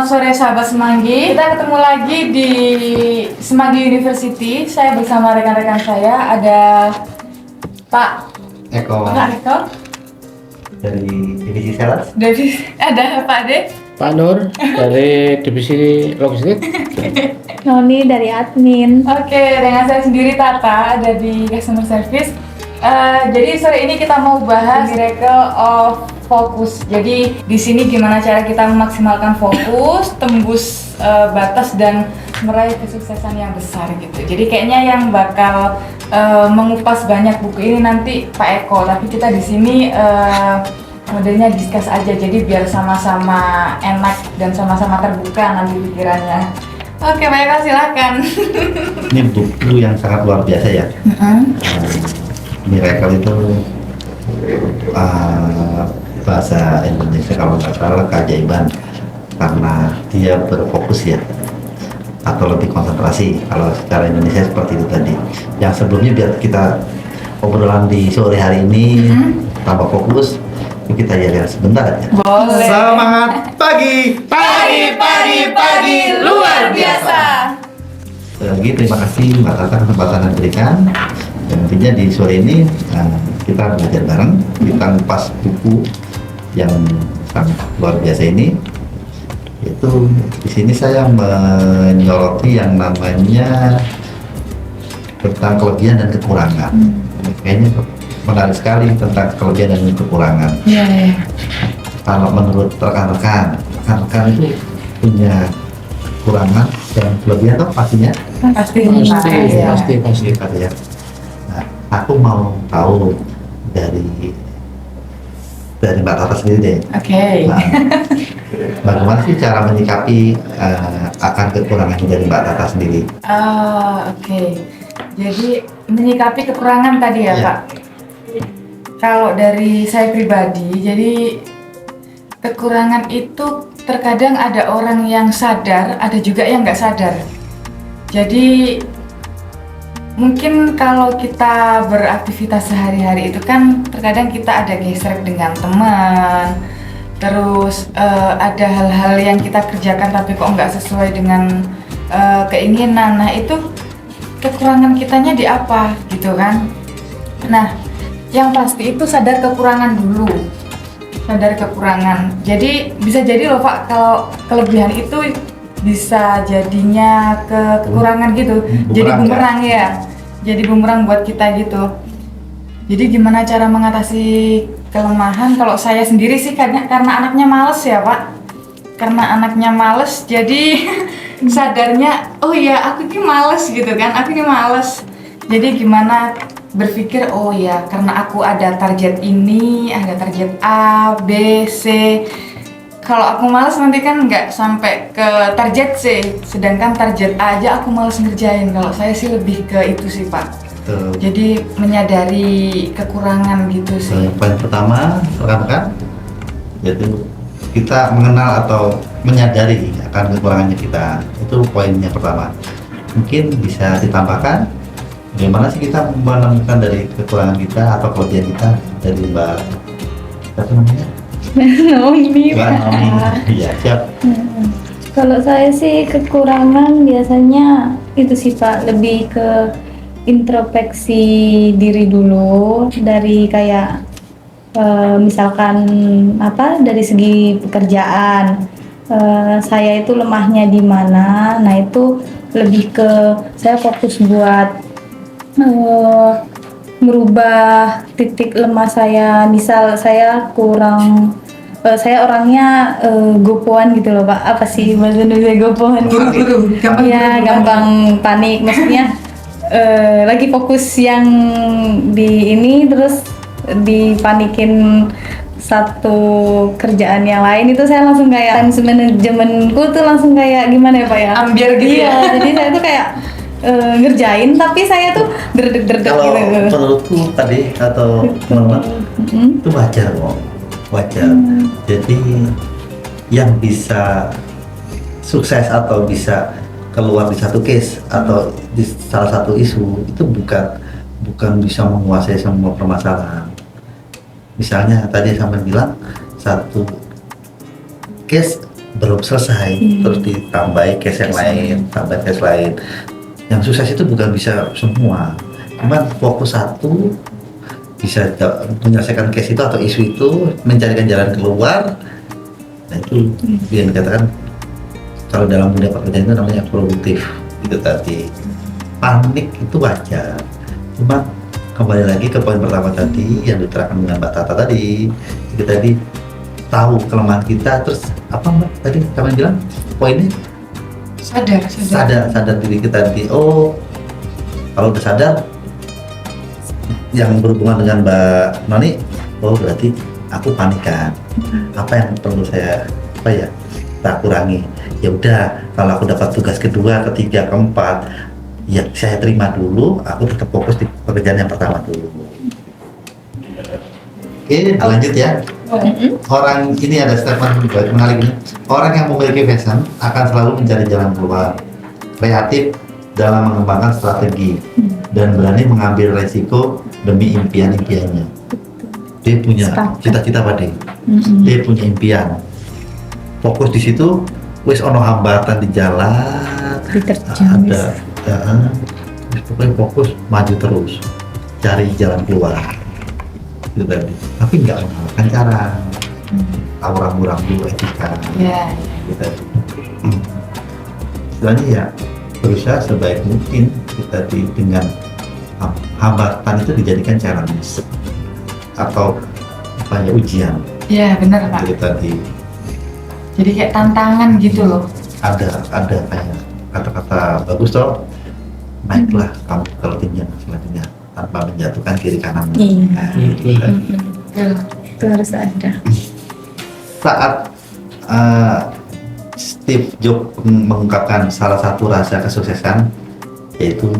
Selamat sore sahabat Semanggi. Kita ketemu lagi di Semanggi University. Saya bersama rekan-rekan saya ada Pak Eko dari divisi sales. Ada Pak Ade. Pak Nur dari divisi logistik. Noni dari admin. Oke, dengan saya sendiri Tata ada di customer service. Jadi sore ini kita mau bahas miracle of focus. Jadi di sini gimana cara kita memaksimalkan fokus, tembus batas dan meraih kesuksesan yang besar gitu. Jadi kayaknya yang bakal mengupas banyak buku ini nanti Pak Eko, tapi kita di sini modelnya discuss aja. Jadi biar sama-sama enak dan sama-sama terbuka nanti pikirannya. Oke, Pak Eko silakan. Ini buku yang sangat luar biasa ya. Miracle itu bahasa Indonesia kalau nggak salah keajaiban, karena dia berfokus ya, atau lebih konsentrasi. Kalau secara Indonesia seperti itu tadi. Yang sebelumnya biar kita obrolan di sore hari ini tambah fokus, kita lihat sebentar aja. Boleh. Semangat pagi. Pagi luar biasa. Lagi terima kasih Mbak Tata kesempatan yang diberikan. Dan intinya di sore ini kita belajar bareng, kita ngupas buku yang sangat luar biasa ini. Itu di sini saya menyoroti yang namanya tentang kelebihan dan kekurangan. Kayaknya menarik sekali tentang kelebihan dan kekurangan. Iya. Kalau menurut rekan-rekan itu punya kekurangan dan kelebihan toh pastinya. Pasti. Ya. Nah, aku mau tahu dari Mbak Tata sendiri deh. Oke. Nah, bagaimana sih cara menyikapi akan kekurangannya dari Mbak Tata sendiri? Oke. Jadi menyikapi kekurangan tadi ya, Iya. Pak. Kalau dari saya pribadi, jadi kekurangan itu terkadang ada orang yang sadar, ada juga yang nggak sadar. Jadi mungkin kalau kita beraktivitas sehari-hari itu kan terkadang kita ada gesrek dengan teman, terus ada hal-hal yang kita kerjakan tapi kok nggak sesuai dengan keinginan. Nah itu kekurangan kitanya di apa gitu kan. Nah yang pasti itu sadar kekurangan dulu, sadar kekurangan. Jadi bisa jadi loh Pak, kalau kelebihan itu bisa jadinya kekurangan gitu. Jadi bumerang ya. Jadi bumerang buat kita gitu. Jadi gimana cara mengatasi kelemahan? Kalau saya sendiri sih karena anaknya males ya Pak. Karena anaknya males jadi sadarnya oh ya aku ini males gitu kan. Aku ini males. Jadi gimana berpikir oh ya karena aku ada target ini, ada target A, B, C. Kalau aku malas nanti kan nggak sampai ke target C, sedangkan target A aja aku malas ngerjain. Kalau saya sih lebih ke itu sih Pak. Tuh. Jadi menyadari kekurangan gitu sih. Yang poin pertama rekan-rekan yaitu kita mengenal atau menyadari akan kekurangannya kita. Itu poin yang pertama. Mungkin bisa ditambahkan bagaimana sih kita menemukan dari kekurangan kita atau kelebihan kita dari Mbak apa namanya? Noni. Mbak Nomi. Iya, siap. Kalau saya sih kekurangan biasanya itu sih Pak, lebih ke introspeksi diri dulu dari kayak misalkan dari segi pekerjaan saya itu lemahnya di mana. Nah itu lebih ke saya fokus buat merubah titik lemah saya. Misal saya kurang saya orangnya gopoan gitu loh Pak. Apa sih bahasa Indonesia gopoan gitu? Iya, gampang panik. Maksudnya lagi fokus yang di ini terus dipanikin satu kerjaan yang lain, itu saya langsung kayak time manajemenku tuh langsung kayak gimana ya Pak ya? Ambiar gitu Iya, ya. jadi saya tuh kayak ngerjain tapi saya tuh derdek-derdek Kalau gitu. menurutku tadi atau teman-teman itu wajar kok, wajar. Jadi yang bisa sukses atau bisa keluar di satu case atau di salah satu isu itu bukan bisa menguasai semua permasalahan. Misalnya tadi sampai bilang satu case belum selesai, terus ditambahi case yang lain, tambah case lain. Yang sukses itu bukan bisa semua, cuman fokus satu bisa menyelesaikan case itu atau isu itu, mencarikan jalan keluar. Nah itu yang dikatakan kalau dalam dunia pekerjaan itu namanya produktif. Itu tadi, panik itu wajar, cuma kembali lagi ke poin pertama tadi yang diterangkan dengan Mbak Tata tadi, itu tadi tahu kelemahan kita, terus apa Mbak tadi kalian bilang poinnya sadar diri kita tadi. Oh, kalau udah sadar yang berhubungan dengan Mbak Noni, oh berarti aku panikan, apa yang perlu saya tak kurangi. Ya udah, kalau aku dapat tugas kedua, ketiga, keempat, ya saya terima dulu, aku tetap fokus di pekerjaan yang pertama dulu. Oke, lanjut ya. Orang ini ada statement menarik ini. Orang yang memiliki passion akan selalu mencari jalan keluar, kreatif dalam mengembangkan strategi, dan berani mengambil resiko demi impian-impiannya. Dia punya cita-cita apa deh? Dia punya impian. Fokus di situ. Wis ono hambatan di jalan, ada, pokoknya fokus maju terus, cari jalan keluar. Itu tadi. Tapi nggak menggunakan cara, rambu-rambu etika. Gitu. Istilahnya ya berusaha sebaik mungkin kita dengan hambatan itu dijadikan challenge atau ujian. Ya benar Pak. Itu tadi. Jadi kayak tantangan gitu loh. Ada kayak kata-kata bagus toh, naiklah kamu kalau tinggi selanjutnya tanpa menjatuhkan kiri kanan. Iya. Betul. Itu harus ada. Saat Steve Jobs mengungkapkan salah satu rahasia kesuksesan, yaitu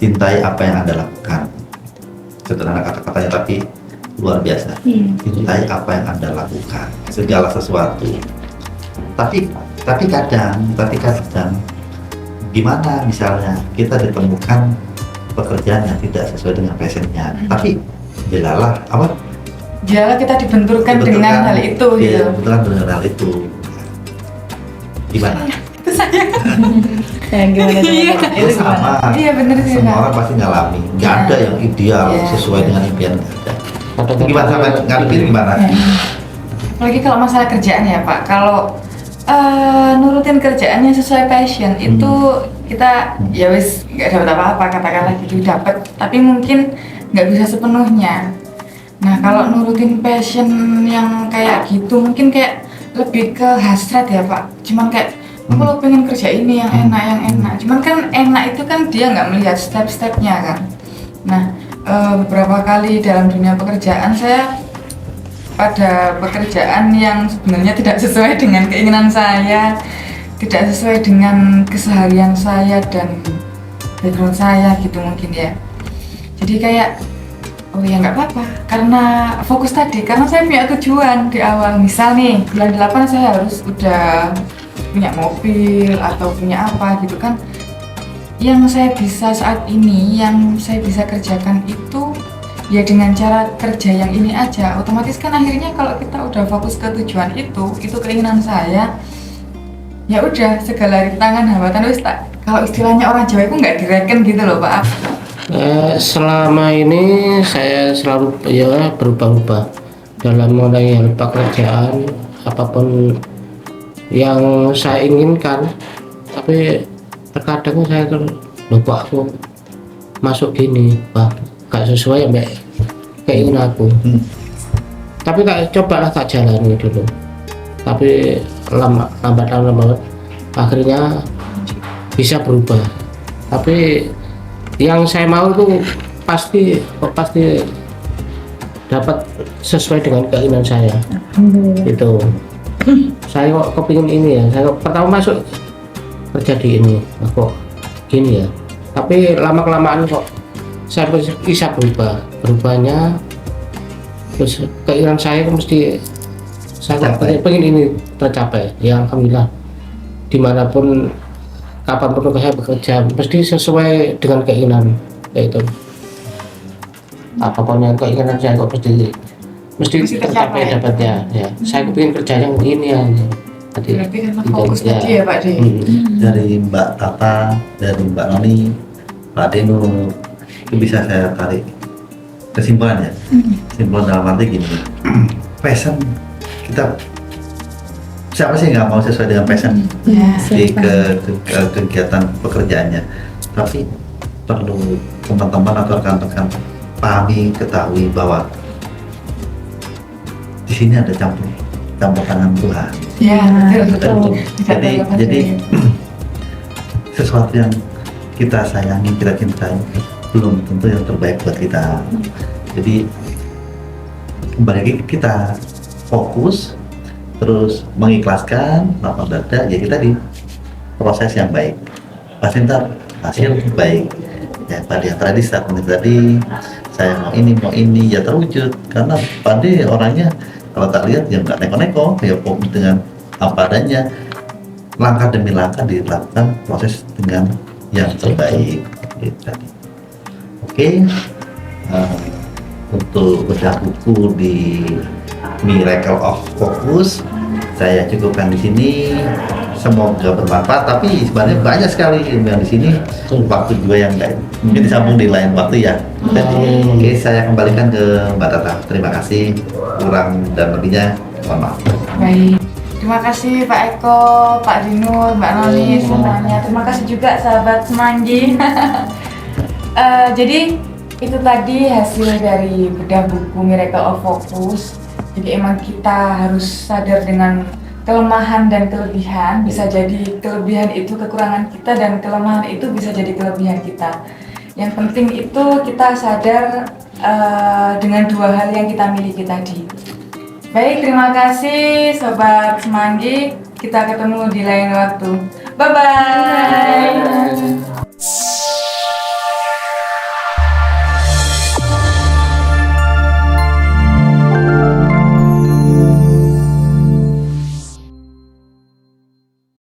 cintai apa yang Anda lakukan. Sederhana kata-katanya tapi luar biasa. Cintai apa yang Anda lakukan, segala sesuatu. Tapi kadang gimana misalnya kita ditemukan pekerjaan yang tidak sesuai dengan passionnya, tapi jelalah kita dibenturkan dengan hal itu gitu. Benturkan dengan hal itu. Gimana? Itu saya. Ya, gimana coba? Itu sama. Iya benar sih. Semua orang pasti ngalami. Nggak ada yang ideal sesuai dengan impian, nggak ada. Gimana sampai ngadepin gimana? Apalagi kalau masalah kerjaan ya Pak, kalau nurutin kerjaannya sesuai passion itu kita ya wis nggak dapat apa-apa, katakanlah gitu dapat, tapi mungkin nggak bisa sepenuhnya. Nah kalau nurutin passion yang kayak gitu mungkin kayak lebih ke hasrat ya Pak, cuman kayak aku pengen kerja ini yang enak, cuman kan enak itu kan dia nggak melihat step-stepnya kan. Nah beberapa kali dalam dunia pekerjaan saya pada pekerjaan yang sebenarnya tidak sesuai dengan keinginan saya, tidak sesuai dengan keseharian saya dan background saya gitu mungkin ya. Jadi kayak oh ya nggak apa-apa karena fokus tadi, karena saya punya tujuan di awal. Misal nih bulan 8 saya harus udah punya mobil atau punya apa gitu kan. Yang saya bisa saat ini, yang saya bisa kerjakan itu ya dengan cara kerja yang ini aja. Otomatis kan akhirnya kalau kita udah fokus ke tujuan itu keinginan saya, ya udah segala rintangan hambatan wis tak, kalau istilahnya orang Jawa itu nggak direken gitu loh Pak. Selama ini saya selalu berubah-ubah dalam mulai hal pekerjaan, apapun yang saya inginkan, tapi terkadang saya lupa aku masuk gini, gak sesuai mbak keinginan aku. Tapi cobalah tak jalani dulu, tapi lambat akhirnya bisa berubah. Tapi yang saya mau itu pasti dapat sesuai dengan keinginan saya. Itu saya kok kepingin ini ya, saya pertama masuk kerja di ini kok gini ya, tapi lama kelamaan kok saya bisa berubahnya, terus keinginan saya mesti saya pengen ini tercapai ya. Alhamdulillah dimanapun kapanpun saya bekerja mesti sesuai dengan keinginan, yaitu apapun yang keinginan saya kok mesti tercapai dapatnya ya. Saya kepingin kerja yang ini ya, Tadi Berarti karena fokus tadi ya Pak De. Dari Mbak Tata, dari Mbak Noni, Pak Deno, itu bisa saya tarik kesimpulan ya. Kesimpulan dalam arti gini, passion kita, siapa sih nggak mau sesuai dengan passion Ya. di kegiatan pekerjaannya, tapi perlu teman-teman atau rekan-rekan pahami, ketahui bahwa di sini ada campur tangan Tuhan. Ya, betul. Jadi sesuatu yang kita sayangi, kita cintai belum tentu yang terbaik buat kita. Jadi kembali lagi kita fokus, terus mengikhlaskan, lapang dada, ya kita di proses yang baik. Pasti ntar hasil baik. Ya tadi yang tadi statement tadi, saya mau ini ya terwujud karena Pade orangnya kalau tak lihat ya nggak neko-neko, ya fokus dengan apa adanya, langkah demi langkah dilakukan proses dengan yang terbaik. Gitu tadi. Oke, untuk bedah buku di Miracle of Focus saya cukupkan di sini. Semoga bermanfaat. Tapi sebenarnya banyak sekali ilmu yang di sini. Waktu juga yang lain. Mungkin disambung di lain waktu ya. Jadi, oke, saya kembalikan ke Mbak Tata. Terima kasih. Kurang dan lebihnya mohon maaf. Baik. Terima kasih Pak Eko, Pak Dinur, Mbak Noni semuanya. Terima kasih juga sahabat Semanggi. Jadi itu tadi hasil dari bedah buku Miracle of Focus. Jadi emang kita harus sadar dengan kelemahan dan kelebihan. Bisa jadi kelebihan itu kekurangan kita dan kelemahan itu bisa jadi kelebihan kita. Yang penting itu kita sadar dengan dua hal yang kita miliki tadi. Baik, terima kasih Sobat Semanggi. Kita ketemu di lain waktu. Bye-bye.